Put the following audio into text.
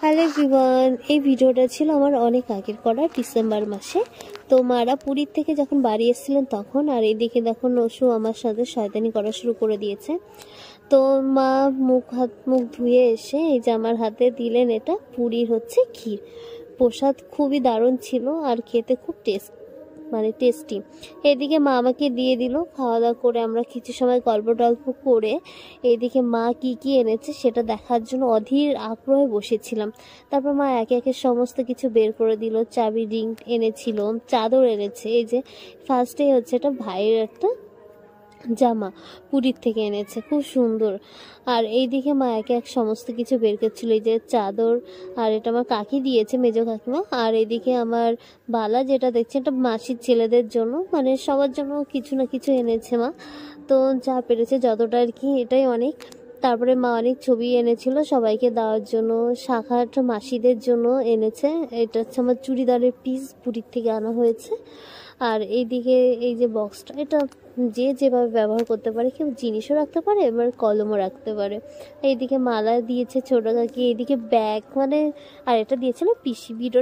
Hello everyone, এই ভিডিওটা ছিল আমার অনেক আগের করা, ডিসেম্বর মাসে। তো মারা পুরীর থেকে যখন বাড়ি এসেছিলেন তখন। আর এইদিকে দেখুন নসু আমার সাথে শয়তানি করা শুরু করে দিয়েছে। তো মা মুখ ধুয়ে এসে এই যে আমার হাতে দিলেন, এটা পুরীর হচ্ছে ক্ষীর প্রসাদ। খুবই দারুণ ছিল আর খেতে খুব টেস্টি। এদিকে মা আমাকে দিয়ে দিল। খাওয়া দাওয়া করে আমরা কিছু সময় গল্প টল্প করে এইদিকে মা কি কি এনেছে সেটা দেখার জন্য অধীর আগ্রহে বসেছিলাম। তারপর মা একে একে সমস্ত কিছু বের করে দিল। চাবি রিং এনেছিল, চাদর এনেছে। এই যে ফার্স্টে হচ্ছে এটা ভাইয়ের একটা জামা পুরীর থেকে এনেছে, খুব সুন্দর। আর এইদিকে মা একে এক সমস্ত কিছু বের করছিল। এই যে চাদর, আর এটা আমার কাকি দিয়েছে, মেজো কাকিমা। আর এদিকে আমার বালা যেটা দেখছি এটা মাসির ছেলেদের জন্য, মানে সবার জন্য কিছু না কিছু এনেছে মা। তো যা পেরেছে যতটা আর কি, এটাই অনেক। তারপরে মা অনেক ছবি এনেছিল সবাইকে দেওয়ার জন্য। শাখাট মাসিদের জন্য এনেছে। এটা হচ্ছে আমার চুড়িদারের পিস, পুরীর থেকে আনা হয়েছে। আর এইদিকে এই যে বক্সটা, এটা যে যেভাবে ব্যবহার করতে পারে, কেউ জিনিসও রাখতে পারে, এবার কলমও রাখতে পারে। এইদিকে মালা দিয়েছে ছোটো কাকি, এইদিকে ব্যাগ, মানে আর এটা দিয়েছিল পিসি। ভিডিও